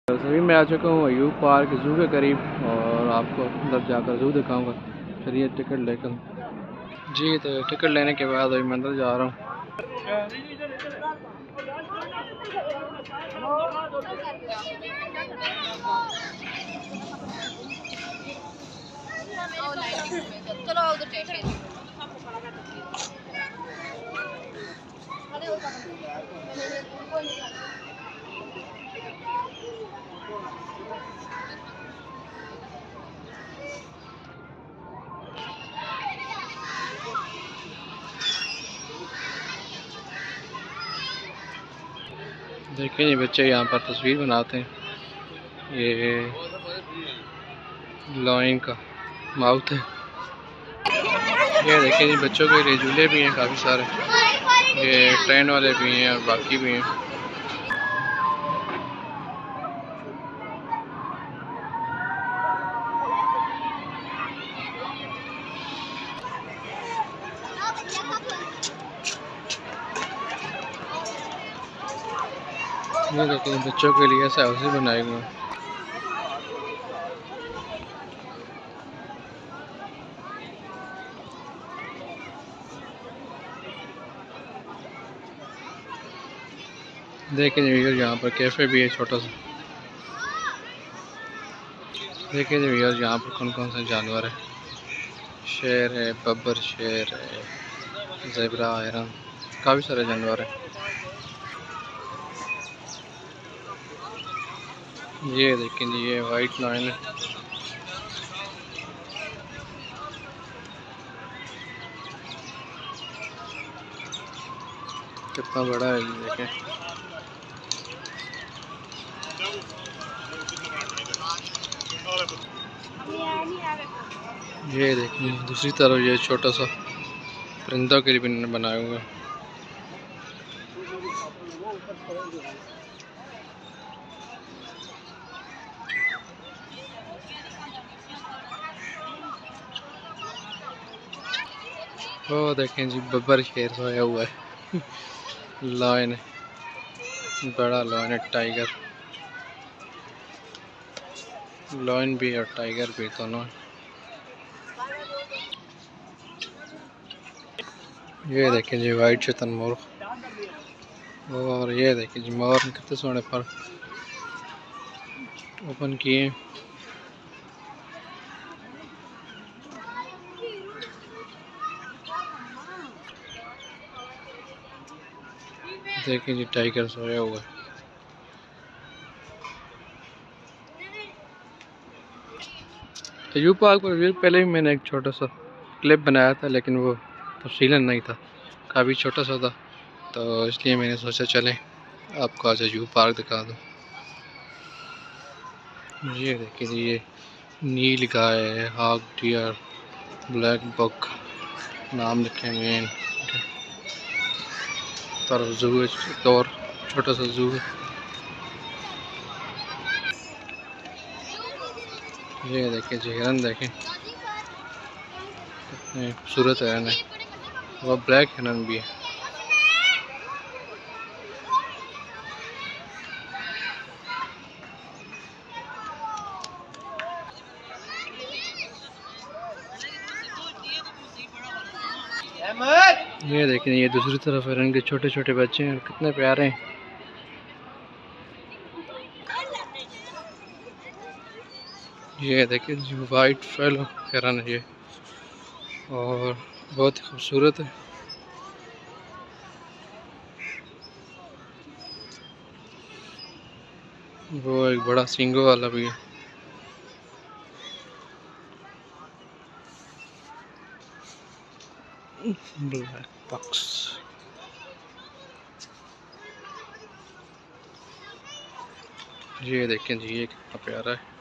सभी मैं आ चुका हूँ अयूब पार्क ज़ू के करीब और आपको अंदर जाकर ज़ू दिखाऊंगा। चलिए टिकट लेकर। जी तो टिकट लेने के बाद अभी मैं अंदर जा रहा हूँ। देखिए ये बच्चे यहाँ पर तस्वीर बनाते हैं। ये लॉइन का माउथ है। ये देखिए जी बच्चों के लिए झूले भी हैं काफ़ी सारे। ये ट्रेन वाले भी हैं और बाकी भी हैं। ये देखिए बच्चों के लिए ऐसे हाउसेस बनाए हुए हैं। देखिए भैया यहाँ पर कैफ़े भी है छोटा सा। देखिए भैया यहाँ पर कौन कौन से जानवर है। शेर है, बब्बर शेर है, ज़ेब्रा, हिरन, काफ़ी सारे जानवर हैं। ये देखें जी ये वाइट लाइन है। कितना बड़ा है ये देखें। ये देखें दूसरी तरफ ये छोटा सा परिंदों के लिए बनाए हुए हैं। वो देखें जी बब्बर शेर सोया हुआ है। लायन है, बड़ा लायन है, टाइगर लायन भी और टाइगर भी दोनों है। ये देखें जी वाइट शतरमुर्ग। और ये देखें जी मोर कितने सोने पर ओपन किए। देखें जी टाइगर सोया हुआ है। अयूब पार्क पर पहले भी मैंने एक छोटा सा क्लिप बनाया था लेकिन वो तफसीलन नहीं था, काफ़ी छोटा सा था, तो इसलिए मैंने सोचा चलें आपको आज अयूब पार्क दिखा दूँ। ये देखिए जी ये नील गाय है, हाक डियर, ब्लैक बक नाम लिखे हुए हैं। तरफ जू है, एक और छोटा सा जू है। ये देखिए जी हिरन देखें कितने खूबसूरत हिरन है। वह ब्लैक हिरन भी है। ये देखें ये दूसरी तरफ हिरन के छोटे छोटे बच्चे हैं, कितने प्यारे हैं। ये देखिए जो वाइट फेलो हिरन है ये, और बहुत ही खूबसूरत है। वो एक बड़ा सींगों वाला भी है। ब्लैक बक्स। ये देखें जी ये कितना प्यारा है।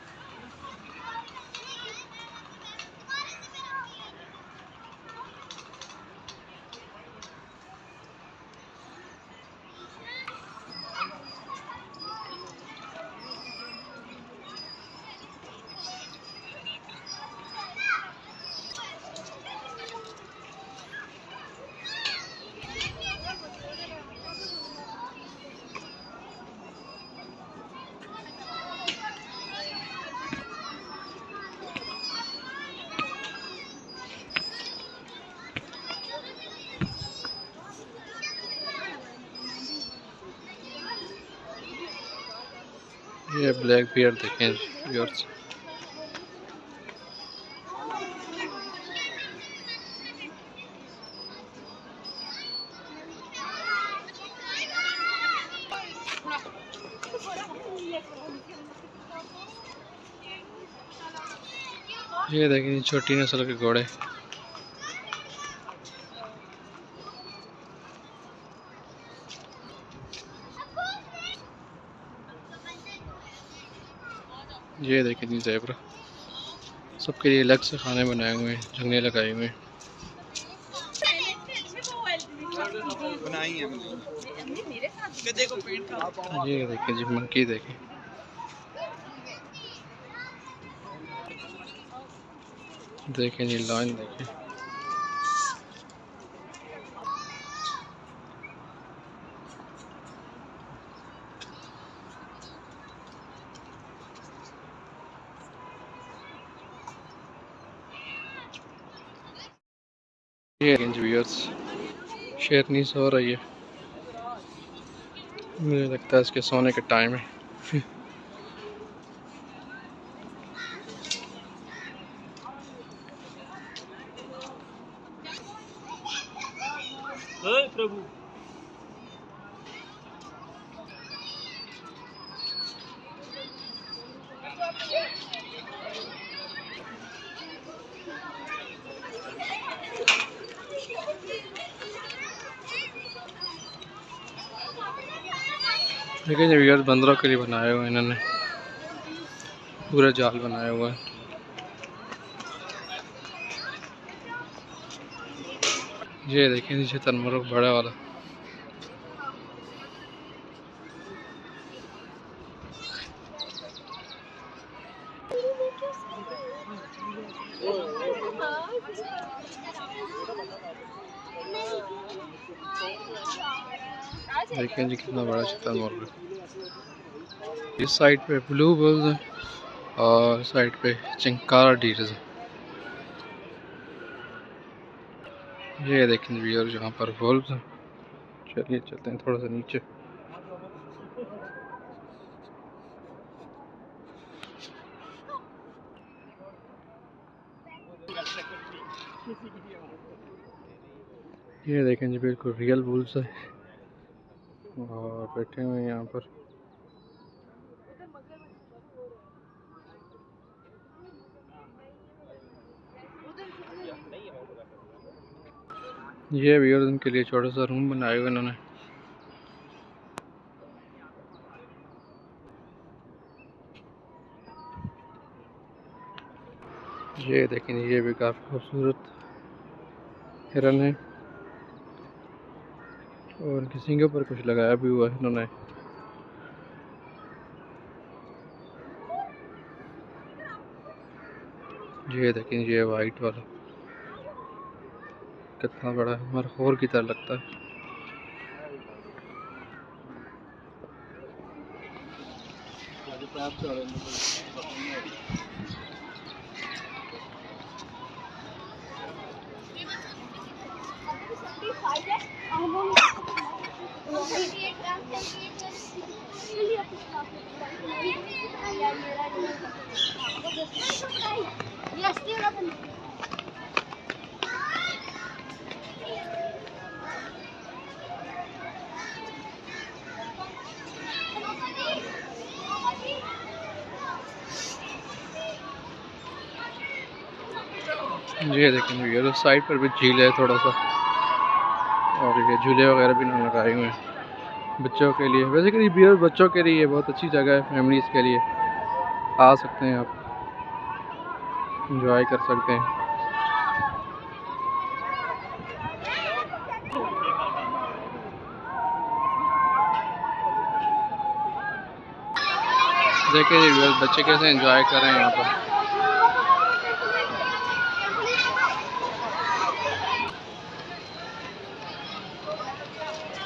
ये ब्लैक बियर देखें व्यूअर्स। ये देखें छोटी नस्ल के घोड़े। ये देखें जी ज़ेब्रा, सबके लिए अलग से खाने बनाए हुए हैं, जंगले लगाए हुए हैं। ये देखें जी मंकी देखें। देखें जी लाइन देखें। ये देखें जी व्यूअर्स, शेरनी सो रही है। मुझे लगता है इसके सोने का टाइम है। प्रभु देखिए जी व्यूअर्स, बंदरों के लिए बनाया हुआ है इन्होंने, पूरा जाल बनाया हुआ है। ये देखें नीचे तनमुर्ग बड़ा वाला। देखें जी कितना बड़ा तनमुर्ग। इस साइड पे ब्लू बुल्स हैं और साइड पे चिंकारा डीर्स हैं। ये देखें व्यूअर्स, यहाँ पर वुल्व्स हैं। चलिए चलते हैं थोड़ा सा नीचे। ये देखें जी बिल्कुल रियल बुल्स है और बैठे हुए हैं यहाँ पर। ये व्यूअर्स उनके लिए छोटा सा रूम बनाया हुआ इन्होंने। ये देखें ये भी काफ़ी खूबसूरत हिरन है और उनके सींगों पर कुछ लगाया भी हुआ है इन्होंने। ये देखें ये वाइट वाला कितना बड़ा है, मरखोर की तरह लगता है। ये देखें ये साइड पर भी झील है थोड़ा सा, और ये झूले वगैरह भी इन्होंने लगाए हुए हैं बच्चों के लिए। वैसे कि बियर बच्चों के लिए बहुत अच्छी जगह है, फैमिलीज़ के लिए आ सकते हैं आप, इंजॉय कर सकते हैं। देखिए ये बच्चे कैसे एंजॉय कर रहे हैं यहाँ पर।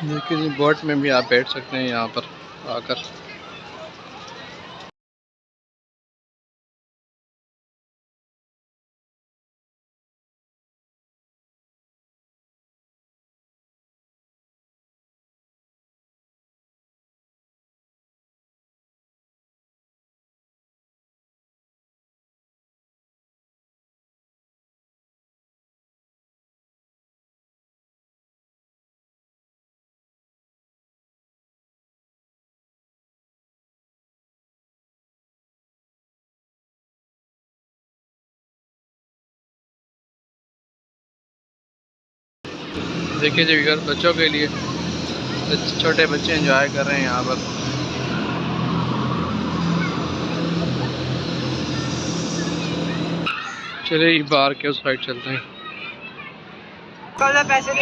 देखिए बोट में भी आप बैठ सकते हैं यहाँ पर आकर। देखिए जी घर बच्चों के लिए, छोटे बच्चे एंजॉय कर रहे हैं यहाँ पर। चलिए बाहर के उस साइड चलते हैं। पैसे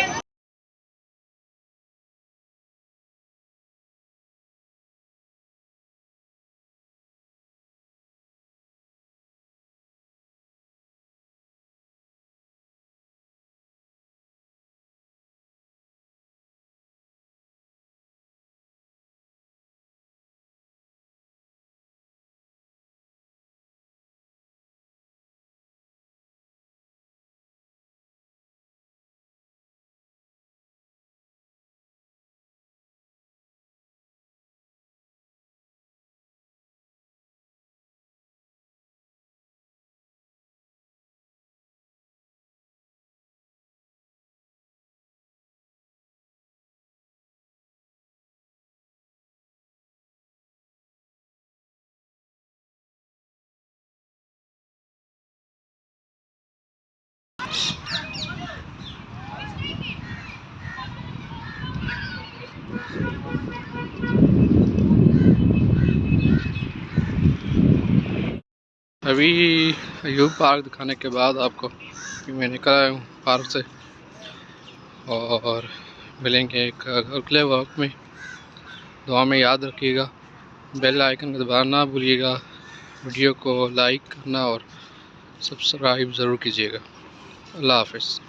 अभी अयूब पार्क दिखाने के बाद आपको मैं निकल आया हूँ पार्क से, और मिलेंगे एक अगले वक्त में। दुआ में याद रखिएगा, बेल आइकन को दबाना ना भूलिएगा, वीडियो को लाइक करना और सब्सक्राइब ज़रूर कीजिएगा। अल्लाह हाफ़िज़।